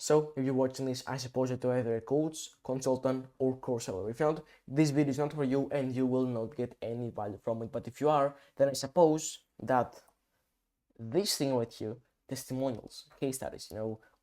So if you're watching this, I suppose you're either a coach, consultant, or course seller. If you're not, this video is not for you and you will not get any value from it. But if you are, then I suppose that this thing right here, testimonials, case studies,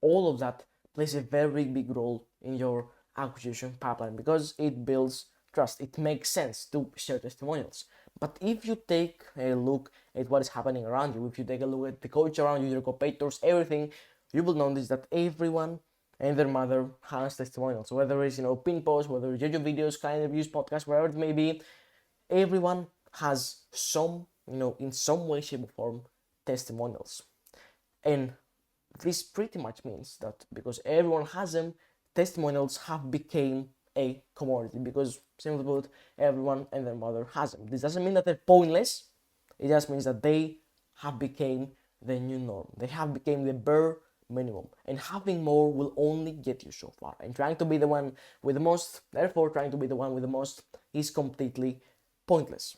all of that plays a very big role in your acquisition pipeline because it builds trust. It makes sense to share testimonials. But if you take a look at what is happening around you, if you take a look at the coach around you, your competitors, everything, you will notice that everyone and their mother has testimonials. Whether it's pin posts, whether it's YouTube videos, cLiEnT podcasts, wherever it may be, everyone has some, in some way, shape, or form, testimonials. And this pretty much means that because everyone has them, testimonials have become a commodity because, simply put, everyone and their mother has them. This doesn't mean that they're pointless. It just means that they have become the new norm. They have become the bare minimum. And having more will only get you so far. And trying to be the one with the most, therefore trying to be the one with the most, is completely pointless.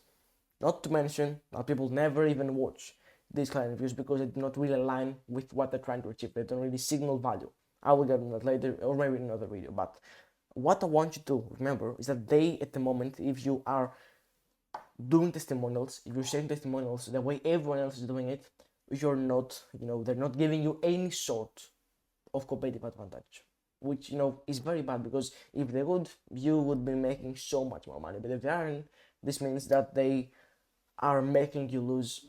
Not to mention that people never even watch these kind of reviews because they do not really align with what they're trying to achieve. They don't really signal value. I will get on that later or maybe in another video. But what I want you to remember is that at the moment, if you are doing testimonials, if you're sharing testimonials the way everyone else is doing it, you're not, they're not giving you any sort of competitive advantage, which, is very bad because if they would, you would be making so much more money. But if they aren't, this means that they are making you lose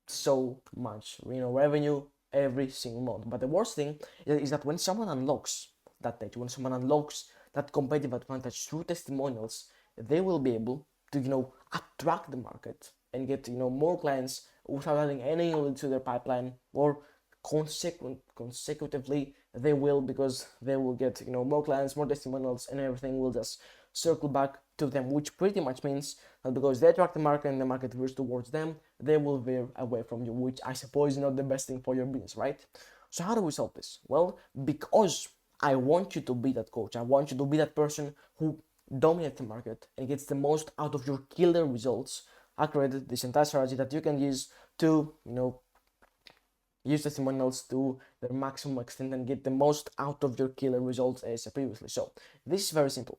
so much, revenue every single month. But the worst thing is that when someone unlocks that edge, when someone unlocks that competitive advantage through testimonials, they will be able to, attract the market and get, more clients without adding any lead to their pipeline, or consecutively they will, because they will get, more clients, more testimonials, and everything will just circle back to them, which pretty much means that because they attract the market and the market veers towards them, they will veer away from you, which I suppose is not the best thing for your business, right? So how do we solve this? Well, because I want you to be that coach, I want you to be that person who dominates the market and gets the most out of your killer results, I created this entire strategy that you can use to, use testimonials to their maximum extent and get the most out of your killer results as previously. So this is very simple.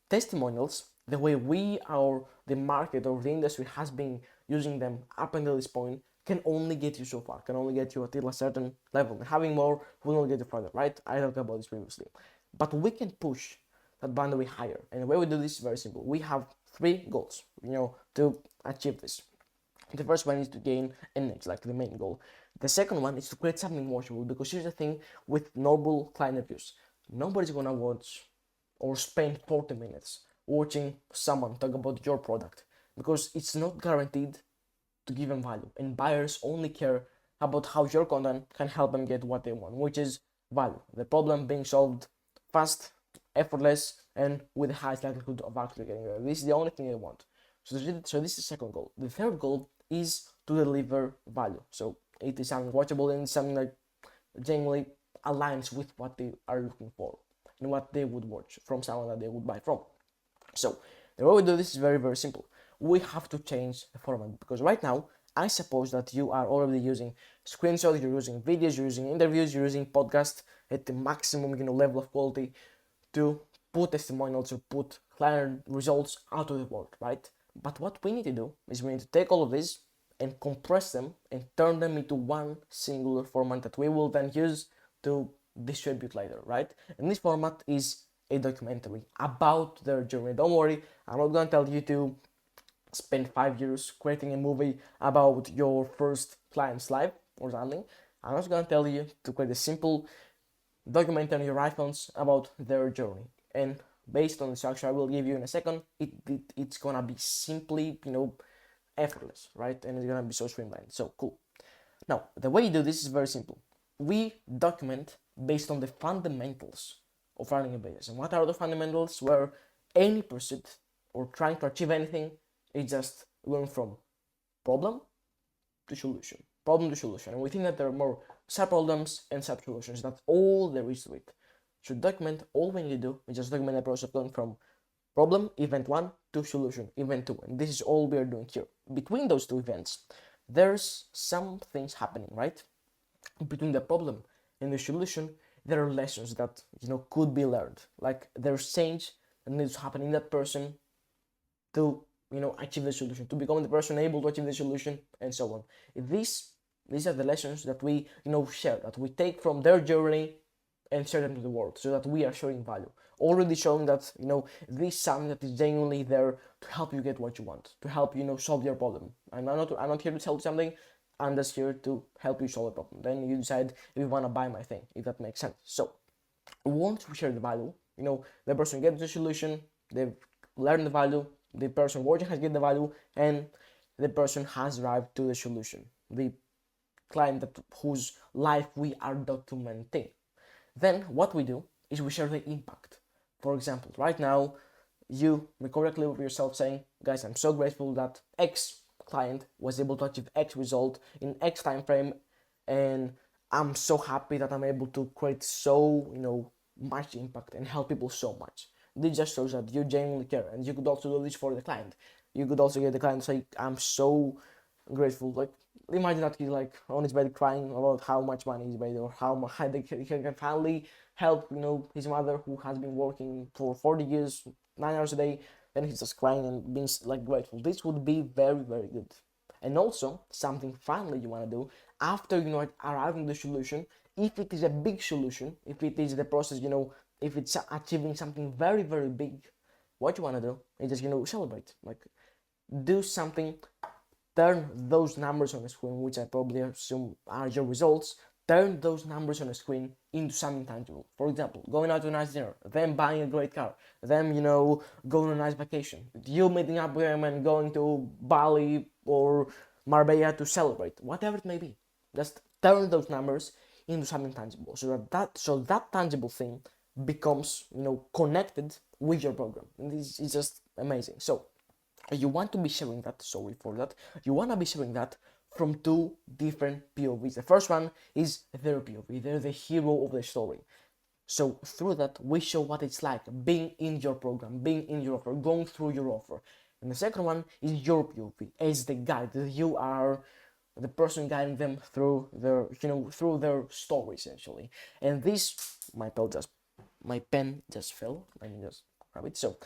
Testimonials, the way the market or the industry has been using them up until this point, can only get you so far, can only get you until a certain level. And having more will not get you further, right? I talked about this previously. But we can push that boundary higher. And the way we do this is very simple. We have 3 goals, to achieve this. The first one is to gain an edge, like the main goal. The second one is to create something watchable, because here's the thing with normal client reviews. Nobody's gonna watch or spend 40 minutes watching someone talk about your product, because it's not guaranteed to give them value. And buyers only care about how your content can help them get what they want, which is value. The problem being solved fast, effortless, and with the highest likelihood of actually getting there. This is the only thing they want. So this is the second goal. The third goal is to deliver value. So it is something watchable and something that genuinely aligns with what they are looking for and what they would watch from someone that they would buy from. So the way we do this is very, very simple. We have to change the format, because right now, I suppose that you are already using screenshots, you're using videos, you're using interviews, you're using podcasts at the maximum level of quality to put testimonials or put client results out of the world, right? But what we need to do is we need to take all of this and compress them and turn them into one singular format that we will then use to distribute later, right? And this format is a documentary about their journey. Don't worry, I'm not going to tell you to spend 5 years creating a movie about your first client's life or something. I'm just going to tell you to create a simple documentary on your iPhones about their journey. And based on the structure I will give you in a second, it's gonna be simply, effortless, right? And it's gonna be so streamlined. So cool. Now, the way you do this is very simple. We document based on the fundamentals of running a business. And what are the fundamentals? Where any pursuit or trying to achieve anything is just going from problem to solution. Problem to solution. And we think that there are more sub-problems and sub-solutions. That's all there is to it. To document, all we need to do is just document the process of going from problem, event 1, to solution, event 2. And this is all we are doing here. Between those 2 events, there's some things happening, right? Between the problem and the solution, there are lessons that could be learned. Like there's change that needs to happen in that person to achieve the solution, to become the person able to achieve the solution, and so on. These are the lessons that we share, that we take from their journey and share them to the world, so that we are showing value, already showing that this is something that is genuinely there to help you get what you want, to help solve your problem. I'm not here to sell you something. I'm just here to help you solve a problem. Then you decide if you want to buy my thing, if that makes sense. So once we share the value, the person gets the solution, they've learned the value, the person watching has get the value, and the person has arrived to the solution, the client whose life we are documenting. Then what we do is we share the impact. For example, right now you record a clip of yourself saying, guys, I'm so grateful that X client was able to achieve X result in X time frame, and I'm so happy that I'm able to create so much impact and help people so much. This just shows that you genuinely care, and you could also do this for the client. You could also get the client to say, I'm so grateful. Like, imagine that he's like on his bed crying about how much money he's made, or how he can finally help his mother, who has been working for 40 years 9 hours a day. Then he's just crying and being like grateful. This would be very, very good. And also something finally you want to do after arriving the solution, if it is a big solution, if it is the process, if it's achieving something very, very big, what you want to do is just celebrate. Like, do something. Turn those numbers on the screen, which I probably assume are your results, turn those numbers on the screen into something tangible. For example, going out to a nice dinner, them buying a great car, them, going on a nice vacation, you meeting up with them and going to Bali or Marbella to celebrate, whatever it may be. Just turn those numbers into something tangible, so that tangible thing becomes, connected with your program. And this is just amazing. So you want to be sharing that, you want to be sharing that from two different POVs. The first one is their POV, they're the hero of the story. So through that, we show what it's like being in your program, being in your offer, going through your offer. And the second one is your POV, as the guide. You are the person guiding them through their story, essentially. And this, my pen just fell. Let me just grab it. So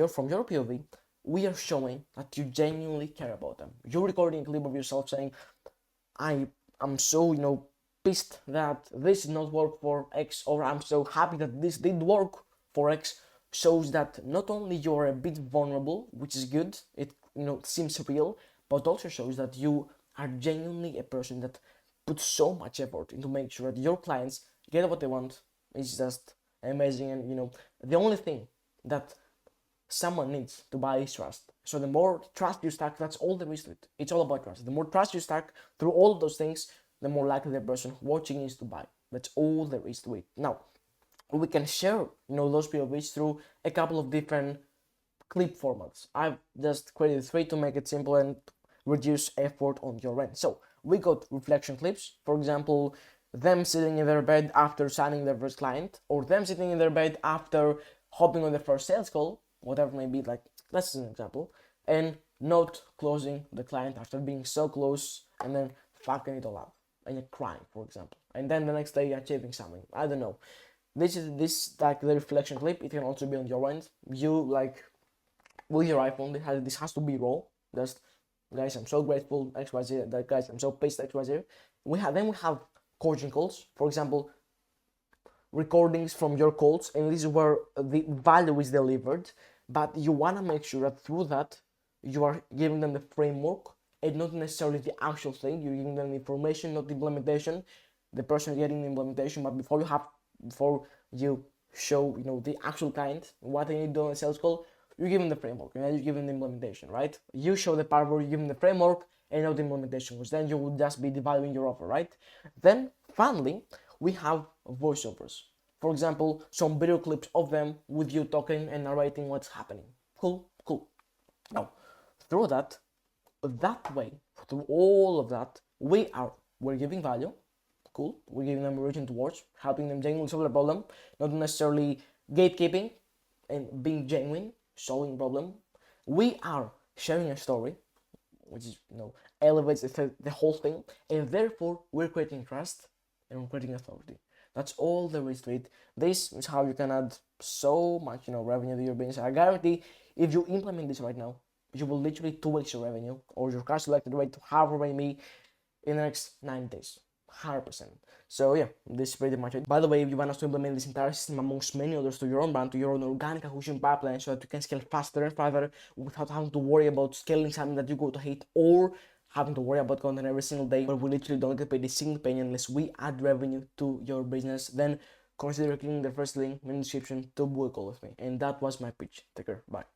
from your POV, we are showing that you genuinely care about them. You're recording a clip of yourself saying, I'm so pissed that this did not work for X, or I'm so happy that this did work for X. Shows that not only you're a bit vulnerable, which is good, it seems real, but also shows that you are genuinely a person that puts so much effort into make sure that your clients get what they want. It's just amazing. And the only thing that someone needs to buy is trust. So the more trust you stack, that's all there is to it. It's all about trust. The more trust you stack through all of those things, the more likely the person watching is to buy. That's all there is to it. Now, we can share those POVs through a couple of different clip formats. I've just created 3 to make it simple and reduce effort on your end. So we got reflection clips, for example, them sitting in their bed after signing their first client, or them sitting in their bed after hopping on the first sales call, whatever it may be. Like, that's an example. And not closing the client after being so close and then fucking it all up and you're crying, for example, and then the next day achieving something. I don't know. This like the reflection clip. It can also be on your end. You like with your iPhone. This has to be raw. Just, guys, I'm so grateful XYZ. That, guys, I'm so pissed XYZ. We have coaching calls, for example, recordings from your calls, and this is where the value is delivered. But you want to make sure that through that you are giving them the framework and not necessarily the actual thing. You're giving them the information, not the implementation. The person is getting the implementation, but before you show the actual client what they need to do on a sales call, you give them the framework and then you give them the implementation, right? You show the part where you give them the framework and not the implementation, because then you would just be devaluing your offer, right? Then finally, we have voiceovers. For example, some video clips of them with you talking and narrating what's happening. Cool. Now, through that way, through all of that, we're giving value. Cool. We're giving them a reason to watch, helping them genuinely solve the problem, not necessarily gatekeeping, and being genuine, solving problem. We are sharing a story, which is elevates the whole thing, and therefore we're creating trust and we're creating authority. That's all there is to it. This is how you can add so much, revenue to your business. I guarantee if you implement this right now, you will literally 2x your revenue or your car selected rate to have already in the next 9 days. 100%. So yeah, this is pretty much it. By the way, if you want us to implement this entire system amongst many others to your own brand, to your own organic acquisition pipeline, so that you can scale faster and farther without having to worry about scaling something that you go to hate or having to worry about content every single day, where we literally don't get paid a single penny unless we add revenue to your business, then consider clicking the first link in the description to book a call with me. And that was my pitch. Take care. Bye.